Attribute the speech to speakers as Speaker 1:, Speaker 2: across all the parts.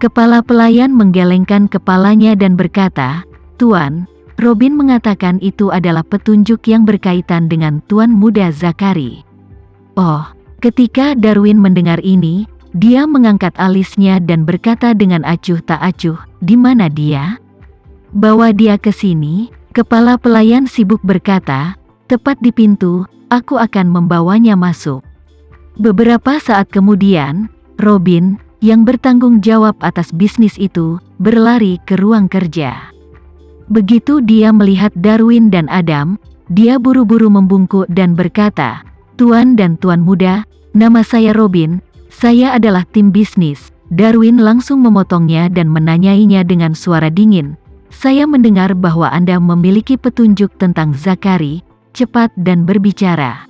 Speaker 1: Kepala pelayan menggelengkan kepalanya dan berkata, "Tuan, Robin mengatakan itu adalah petunjuk yang berkaitan dengan Tuan Muda Zakari." Oh, ketika Darwin mendengar ini, dia mengangkat alisnya dan berkata dengan acuh tak acuh, "Di mana dia? Bawa dia ke sini." Kepala pelayan sibuk berkata, "Tepat di pintu, aku akan membawanya masuk." Beberapa saat kemudian, Robin, yang bertanggung jawab atas bisnis itu, berlari ke ruang kerja. Begitu dia melihat Darwin dan Adam, dia buru-buru membungkuk dan berkata, "Tuan dan Tuan Muda, nama saya Robin, saya adalah tim bisnis." Darwin langsung memotongnya dan menanyainya dengan suara dingin, "Saya mendengar bahwa Anda memiliki petunjuk tentang Zakari, cepat dan berbicara."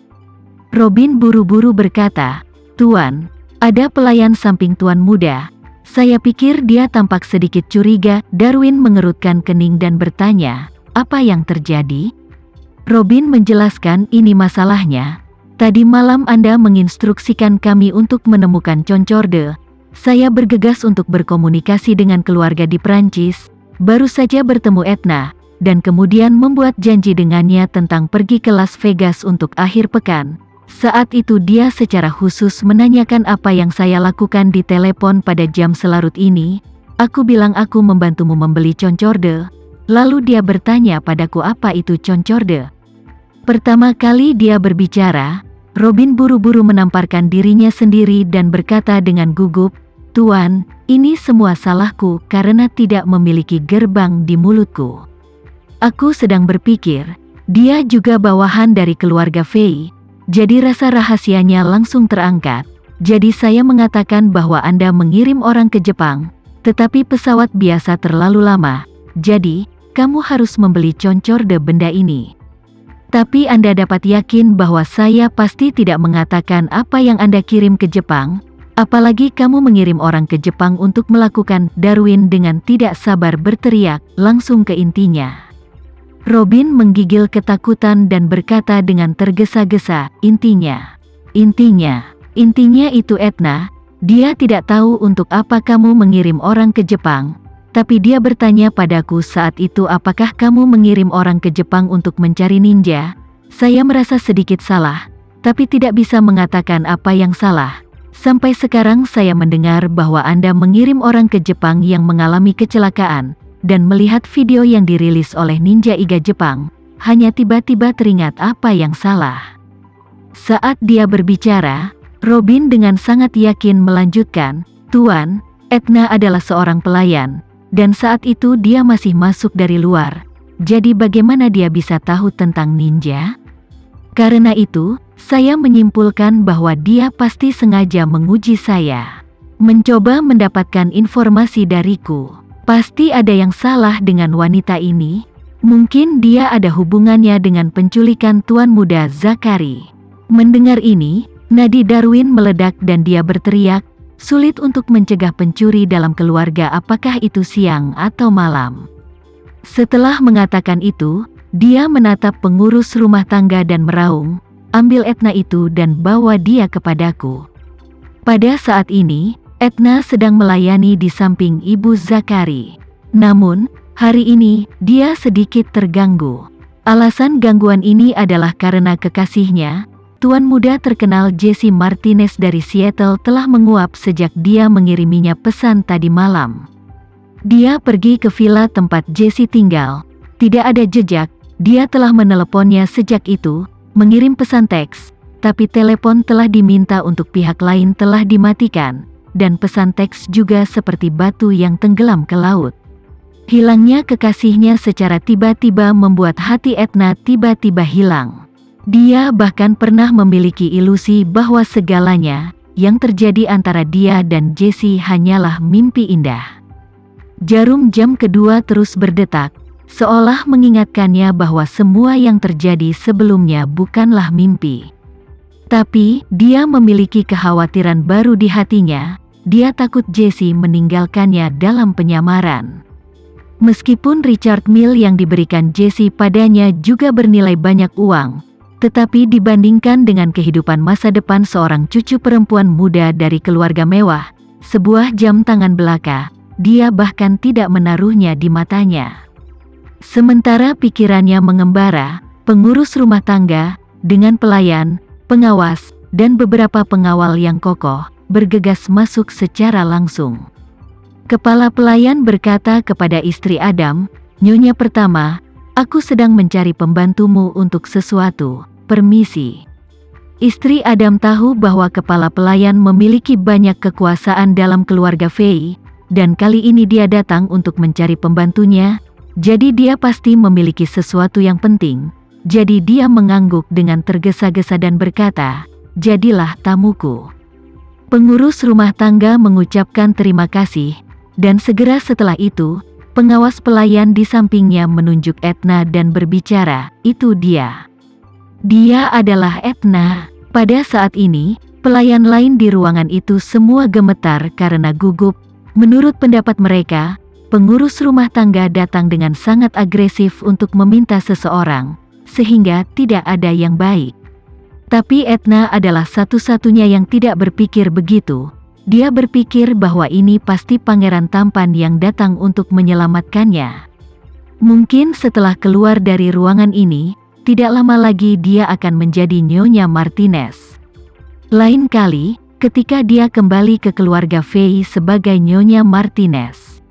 Speaker 1: Robin buru-buru berkata, "Tuan, ada pelayan samping Tuan Muda." Saya pikir dia tampak sedikit curiga. Darwin mengerutkan kening dan bertanya, "Apa yang terjadi?" Robin menjelaskan, "Ini masalahnya. Tadi malam Anda menginstruksikan kami untuk menemukan Concorde. Saya bergegas untuk berkomunikasi dengan keluarga di Prancis, baru saja bertemu Etna, dan kemudian membuat janji dengannya tentang pergi ke Las Vegas untuk akhir pekan. Saat itu dia secara khusus menanyakan apa yang saya lakukan di telepon pada jam selarut ini. Aku bilang aku membantumu membeli Concorde. Lalu dia bertanya padaku apa itu Concorde." Pertama kali dia berbicara, Robin buru-buru menamparkan dirinya sendiri dan berkata dengan gugup, "Tuan, ini semua salahku karena tidak memiliki gerbang di mulutku. Aku sedang berpikir, dia juga bawahan dari keluarga Fei. Jadi rasa rahasianya langsung terangkat. Jadi saya mengatakan bahwa Anda mengirim orang ke Jepang, tetapi pesawat biasa terlalu lama. Jadi, kamu harus membeli Concorde benda ini. Tapi Anda dapat yakin bahwa saya pasti tidak mengatakan apa yang Anda kirim ke Jepang, apalagi kamu mengirim orang ke Jepang untuk melakukan." Darwin dengan tidak sabar berteriak, langsung ke intinya. Robin menggigil ketakutan dan berkata dengan tergesa-gesa, Intinya itu Etna. Dia tidak tahu untuk apa kamu mengirim orang ke Jepang, tapi dia bertanya padaku saat itu apakah kamu mengirim orang ke Jepang untuk mencari ninja. Saya merasa sedikit salah, tapi tidak bisa mengatakan apa yang salah. Sampai sekarang saya mendengar bahwa Anda mengirim orang ke Jepang yang mengalami kecelakaan, dan melihat video yang dirilis oleh Ninja Iga Jepang, hanya tiba-tiba teringat apa yang salah." Saat dia berbicara, Robin dengan sangat yakin melanjutkan, "Tuan, Etna adalah seorang pelayan, dan saat itu dia masih masuk dari luar. Jadi bagaimana dia bisa tahu tentang ninja? Karena itu, saya menyimpulkan bahwa dia pasti sengaja menguji saya. Mencoba mendapatkan informasi dariku. Pasti ada yang salah dengan wanita ini. Mungkin dia ada hubungannya dengan penculikan Tuan Muda Zakari." Mendengar ini, nadi Darwin meledak dan dia berteriak, "Sulit untuk mencegah pencuri dalam keluarga apakah itu siang atau malam." Setelah mengatakan itu, dia menatap pengurus rumah tangga dan meraung, "Ambil Etna itu dan bawa dia kepadaku." Pada saat ini, Etna sedang melayani di samping Ibu Zakari. Namun, hari ini, dia sedikit terganggu. Alasan gangguan ini adalah karena kekasihnya, Tuan Muda terkenal Jesse Martinez dari Seattle telah menguap sejak dia mengiriminya pesan tadi malam. Dia pergi ke villa tempat Jesse tinggal. Tidak ada jejak, dia telah meneleponnya sejak itu, mengirim pesan teks, tapi telepon telah diminta untuk pihak lain telah dimatikan. Dan pesan teks juga seperti batu yang tenggelam ke laut. Hilangnya kekasihnya secara tiba-tiba membuat hati Etna tiba-tiba hilang. Dia bahkan pernah memiliki ilusi bahwa segalanya yang terjadi antara dia dan Jesse hanyalah mimpi indah. Jarum jam kedua terus berdetak, seolah mengingatkannya bahwa semua yang terjadi sebelumnya bukanlah mimpi. Tapi, dia memiliki kekhawatiran baru di hatinya. Dia takut Jesse meninggalkannya dalam penyamaran. Meskipun Richard Mille yang diberikan Jesse padanya juga bernilai banyak uang, tetapi dibandingkan dengan kehidupan masa depan seorang cucu perempuan muda dari keluarga mewah, sebuah jam tangan belaka, dia bahkan tidak menaruhnya di matanya. Sementara pikirannya mengembara, pengurus rumah tangga, dengan pelayan, pengawas, dan beberapa pengawal yang kokoh, bergegas masuk secara langsung. Kepala pelayan berkata kepada istri Adam, "Nyonya pertama, aku sedang mencari pembantumu untuk sesuatu, permisi." Istri Adam tahu bahwa kepala pelayan memiliki banyak kekuasaan dalam keluarga Fei, dan kali ini dia datang untuk mencari pembantunya, jadi dia pasti memiliki sesuatu yang penting. Jadi dia mengangguk dengan tergesa-gesa dan berkata, "Jadilah tamuku." Pengurus rumah tangga mengucapkan terima kasih, dan segera setelah itu, pengawas pelayan di sampingnya menunjuk Etna dan berbicara, "Itu dia." Dia adalah Etna. Pada saat ini, pelayan lain di ruangan itu semua gemetar karena gugup. Menurut pendapat mereka, pengurus rumah tangga datang dengan sangat agresif untuk meminta seseorang, sehingga tidak ada yang baik. Tapi Etna adalah satu-satunya yang tidak berpikir begitu. Dia berpikir bahwa ini pasti pangeran tampan yang datang untuk menyelamatkannya. Mungkin setelah keluar dari ruangan ini, tidak lama lagi dia akan menjadi Nyonya Martinez. Lain kali, ketika dia kembali ke keluarga Fei sebagai Nyonya Martinez,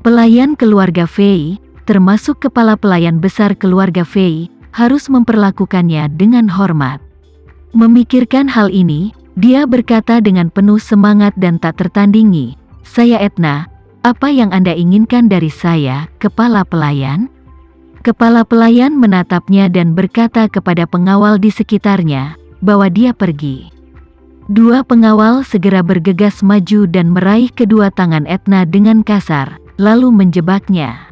Speaker 1: pelayan keluarga Fei, termasuk kepala pelayan besar keluarga Fei, harus memperlakukannya dengan hormat. Memikirkan hal ini, dia berkata dengan penuh semangat dan tak tertandingi, "Saya Etna, apa yang Anda inginkan dari saya, kepala pelayan?" Kepala pelayan menatapnya dan berkata kepada pengawal di sekitarnya, bahwa dia pergi. Dua pengawal segera bergegas maju dan meraih kedua tangan Etna dengan kasar, lalu menjebaknya.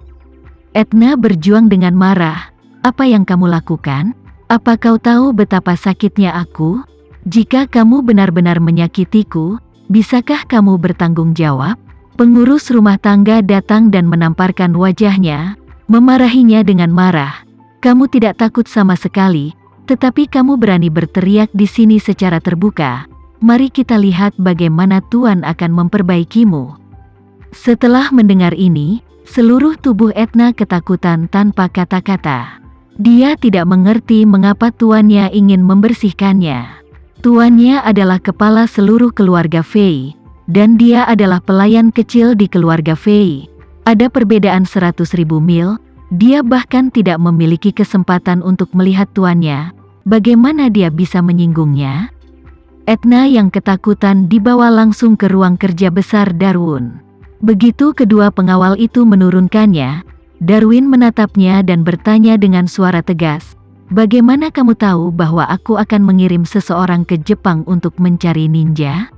Speaker 1: Etna berjuang dengan marah, "Apa yang kamu lakukan? Apa kau tahu betapa sakitnya aku? Jika kamu benar-benar menyakitiku, bisakah kamu bertanggung jawab?" Pengurus rumah tangga datang dan menamparkan wajahnya, memarahinya dengan marah. "Kamu tidak takut sama sekali, tetapi kamu berani berteriak di sini secara terbuka. Mari kita lihat bagaimana Tuan akan memperbaikimu." Setelah mendengar ini, seluruh tubuh Etna ketakutan tanpa kata-kata. Dia tidak mengerti mengapa tuannya ingin membersihkannya. Tuannya adalah kepala seluruh keluarga Fei, dan dia adalah pelayan kecil di keluarga Fei. Ada perbedaan 100.000 mil, dia bahkan tidak memiliki kesempatan untuk melihat tuannya. Bagaimana dia bisa menyinggungnya? Etna yang ketakutan dibawa langsung ke ruang kerja besar Darwin. Begitu kedua pengawal itu menurunkannya, Darwin menatapnya dan bertanya dengan suara tegas, "Bagaimana kamu tahu bahwa aku akan mengirim seseorang ke Jepang untuk mencari ninja?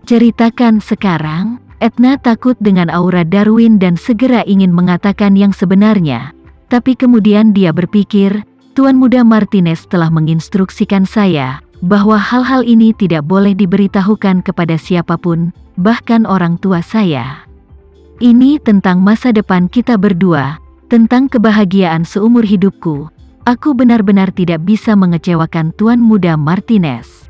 Speaker 1: Ceritakan sekarang." Etna takut dengan aura Darwin dan segera ingin mengatakan yang sebenarnya. Tapi kemudian dia berpikir, Tuan Muda Martinez telah menginstruksikan saya, bahwa hal-hal ini tidak boleh diberitahukan kepada siapapun, bahkan orang tua saya. Ini tentang masa depan kita berdua, tentang kebahagiaan seumur hidupku. Aku benar-benar tidak bisa mengecewakan Tuan Muda Martinez.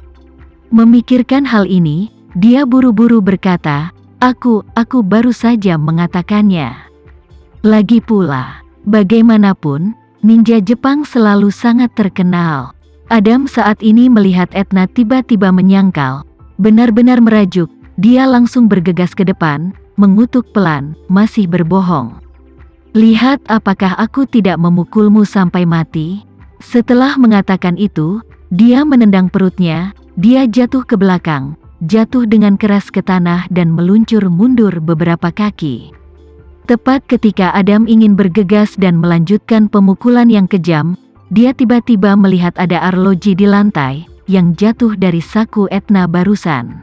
Speaker 1: Memikirkan hal ini, dia buru-buru berkata, Aku baru saja mengatakannya. Lagi pula, bagaimanapun, ninja Jepang selalu sangat terkenal. Adam saat ini melihat Etna tiba-tiba menyangkal, benar-benar merajuk, dia langsung bergegas ke depan, mengutuk pelan, "Masih berbohong. Lihat apakah aku tidak memukulmu sampai mati." Setelah mengatakan itu, dia menendang perutnya, dia jatuh ke belakang, jatuh dengan keras ke tanah dan meluncur mundur beberapa kaki. Tepat ketika Adam ingin bergegas dan melanjutkan pemukulan yang kejam, dia tiba-tiba melihat ada arloji di lantai, yang jatuh dari saku Etna barusan.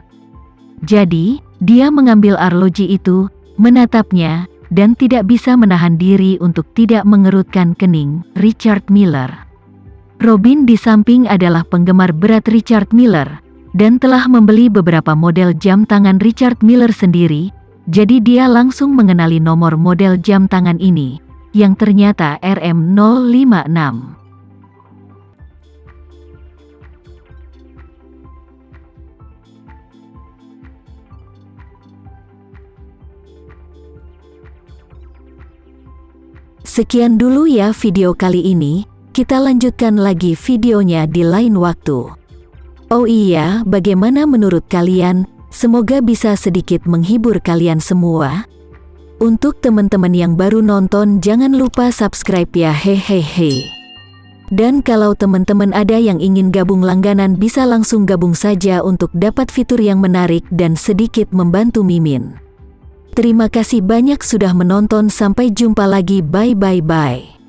Speaker 1: Jadi, dia mengambil arloji itu, menatapnya, dan tidak bisa menahan diri untuk tidak mengerutkan kening. Richard Miller. Robin di samping adalah penggemar berat Richard Miller, dan telah membeli beberapa model jam tangan Richard Miller sendiri, jadi dia langsung mengenali nomor model jam tangan ini, yang ternyata RM056. Sekian dulu ya video kali ini, kita lanjutkan lagi videonya di lain waktu. Oh iya, bagaimana menurut kalian? Semoga bisa sedikit menghibur kalian semua. Untuk teman-teman yang baru nonton, jangan lupa subscribe ya, hehehe. Dan kalau teman-teman ada yang ingin gabung langganan, bisa langsung gabung saja untuk dapat fitur yang menarik dan sedikit membantu Mimin. Terima kasih banyak sudah menonton, sampai jumpa lagi, bye.